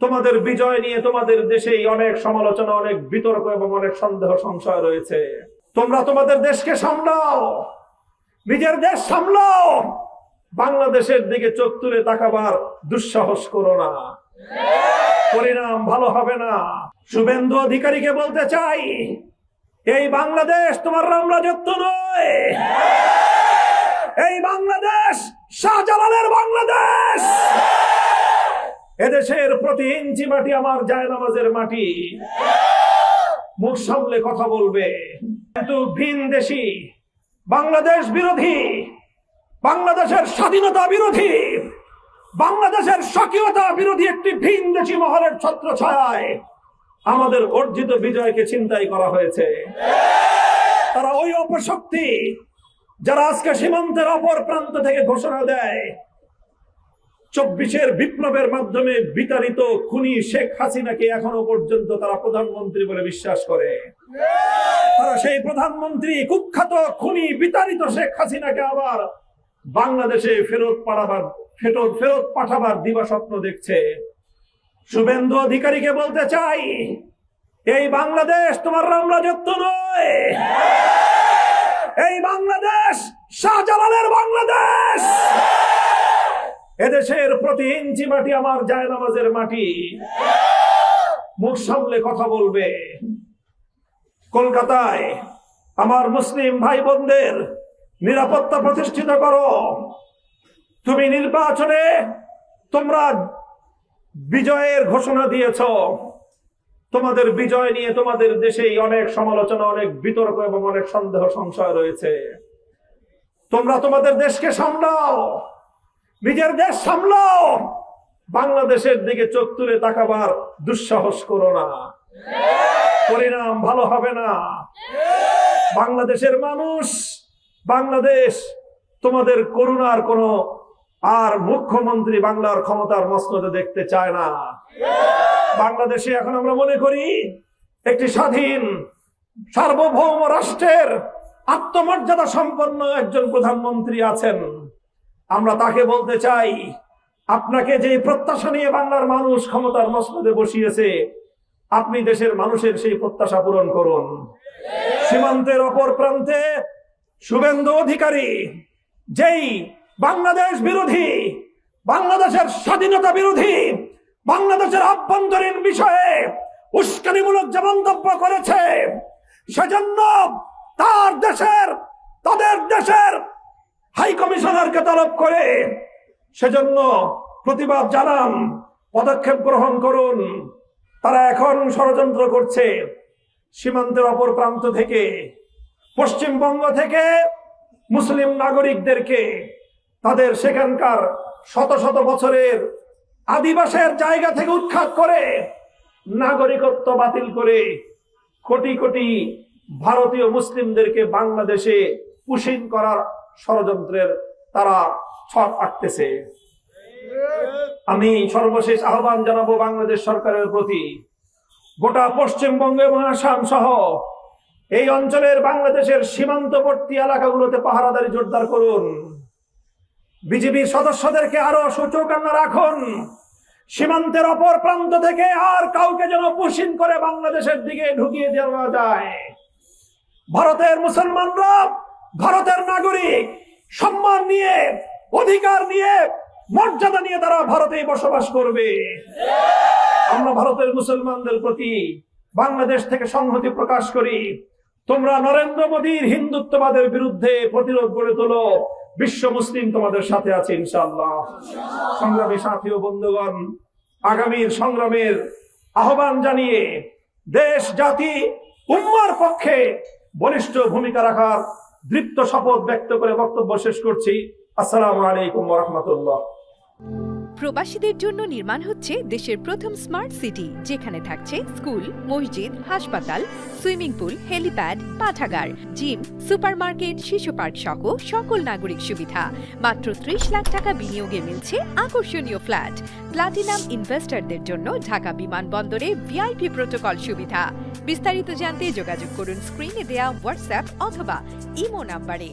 তোমাদের বিজয় নিয়ে তোমাদের দেশেই অনেক সমালোচনা, অনেক বিতর্ক এবং অনেক সন্দেহ সংশয় রয়েছে। তোমরা তোমাদের দেশকে সামলাও, নিজের দেশ সামলাও, বাংলাদেশের দিকে চোখ তুলে তাকাবার দুঃসাহস করো না, পরিণাম ভালো হবে না। শুভেন্দু অধিকারীকে বলতে চাই, এই বাংলাদেশ তোমার রামরাজত্ব নয়, এই বাংলাদেশ শাহজালালের বাংলাদেশ। এদেশের প্রতি ইঞ্চি মাটি আমার জায়নামাজের মাটি। মুখ সামলে কথা বলবে, কিন্তু ভিনদেশী, বাংলাদেশ বিরোধী, বাংলাদেশের স্বাধীনতা বিরোধী, বাংলাদেশের স্বকীয়তা বিরোধী একটি ভিনদেশী মহলের ছত্রছায়ায় আমাদের অর্জিত বিজয়কে ছিনতাই করা হয়েছে। তারা ওই অপশক্তি যারা আজকে সীমান্তের অপর প্রান্ত থেকে ঘোষণা দেয় 24-এর বিপ্লবের মাধ্যমে বিতাড়িত খুনি শেখ হাসিনাকে এখনো পর্যন্ত তারা প্রধানমন্ত্রী বলে বিশ্বাস করে। তারা সেই প্রধানমন্ত্রী, কুখ্যাত খুনি বিতাড়িত শেখ হাসিনাকে আবার বাংলাদেশে ফেরত পাঠাবার দিবাস্বপ্ন দেখছে। শুভেন্দু অধিকারীকে বলতে চাই, এই বাংলাদেশ তোমার রামরাজত্ব নয়, এই বাংলাদেশ শাহজালালের বাংলাদেশ। এদেশের প্রতি ইঞ্চি মাটি আমার জায়নামাজের মাটি। মুখ সামলে কথা বলবে। কলকাতায় আমার মুসলিম ভাই বোনদের নিরাপত্তা প্রতিষ্ঠিত করো। তুমি নির্বাচনে তোমরা বিজয়ের ঘোষণা দিয়েছ, তোমাদের বিজয় নিয়ে তোমাদের দেশেই অনেক সমালোচনা, অনেক বিতর্ক এবং অনেক সন্দেহ সংশয় রয়েছে। তোমরা তোমাদের দেশকে সামলাও, নিজের দেশ সামলাও, বাংলাদেশের দিকে চোখ তুলে তাকাবার দুঃসাহস করো না, পরিণাম ভালো হবে না। বাংলাদেশের মানুষ, বাংলাদেশ তোমাদের করুণার কোন আর মুখ্যমন্ত্রী বাংলার ক্ষমতার মসনদে দেখতে চায় না। বাংলাদেশে এখন আমরা মনে করি একটি স্বাধীন সার্বভৌম রাষ্ট্রের আত্মমর্যাদা সম্পন্ন একজন প্রধানমন্ত্রী আছেন। আমরা তাকে বলতে চাই, আপনাকে যে প্রত্যাশা নিয়ে বাংলার মানুষ ক্ষমতার মসনদে বসিয়েছে, আপনি দেশের মানুষের সেই প্রত্যাশা পূরণ করুন। সীমান্তের অপর প্রান্তে শুভেন্দু অধিকারী যেই বাংলাদেশ বিরোধী, বাংলাদেশের স্বাধীনতা বিরোধী, বাংলাদেশের আভ্যন্তরীণ বিষয়ে উস্কানিমূলক যে মন্তব্য করেছে, সেজন্য তাদের দেশের হাই কমিশনারকে তলব করে সেজন্য প্রতিবাদ জানান, পদক্ষেপ গ্রহণ করুন। তারা এখন ষড়যন্ত্র করছে সীমান্তের অপর প্রান্ত থেকে, পশ্চিমবঙ্গ থেকে মুসলিম নাগরিকদেরকে তাদের সেখানকার শত শত বছরের আদিবাসের জায়গা থেকে উৎখাত করে নাগরিকত্ব বাতিল করে কোটি কোটি ভারতীয় মুসলিমদেরকে বাংলাদেশে পুশিং করার ষড়যন্ত্রের তারা ছক আঁকতেছে। আমি সর্বশেষ আহ্বান জানাবো বাংলাদেশ সরকারের প্রতি, গোটা পশ্চিমবঙ্গ এবং আসাম সহ এই অঞ্চলের বাংলাদেশের সীমান্তবর্তী এলাকাগুলোতে পাহারাদারি জোরদার করুন। বিজিবির সদস্যদেরকে আরো সচেতন রাখুন। সীমান্তের অপর প্রান্ত থেকে আর কাউকে যেন পুশিং করে বাংলাদেশের দিকে ঢুকিয়ে দেওয়া যায়। ভারতের মুসলমানরা ভারতের নাগরিক, সম্মান নিয়ে, অধিকার নিয়ে, মর্যাদা নিয়ে তারা ভারতেই বসবাস করবে। আমরা ভারতের মুসলমানদের প্রতি বাংলাদেশ থেকে সংহতি প্রকাশ করি। তোমরা নরেন্দ্র মোদীর হিন্দুত্ববাদের বিরুদ্ধে প্রতিরোধ গড়ে তোলো। বিশ্ব মুসলিম তোমাদের সাথে আছে ইনশাআল্লাহ। সংগ্রামী সাথী ও বন্ধুগণ, আগামীর সংগ্রামের আহ্বান জানিয়ে দেশ, জাতি, উম্মার পক্ষে বলিষ্ঠ ভূমিকা রাখার দৃপ্ত শপথ ব্যক্ত করে বক্তব্য শেষ করছি। আসসালামু আলাইকুম ওয়া রাহমাতুল্লাহ। প্রবাসীদের জন্য নির্মাণ হচ্ছে দেশের প্রথম স্মার্ট সিটি, যেখানে থাকছে স্কুল, মসজিদ, হাসপাতাল, সুইমিং পুল, হেলিপ্যাড, পাঠাগার, জিম, সুপারমার্কেট, শিশু পার্ক সহ সকল নাগরিক সুবিধা। মাত্র 30 লাখ টাকা বিনিয়োগে মিলছে আকর্ষণীয় ফ্ল্যাট। প্লাটিনাম ইনভেস্টরদের জন্য ঢাকা বিমানবন্দরে ভিআইপি প্রোটোকল সুবিধা। বিস্তারিত জানতে যোগাযোগ করুন স্ক্রিনে দেয়া হোয়াটসঅ্যাপ অথবা ইমো নাম্বারে।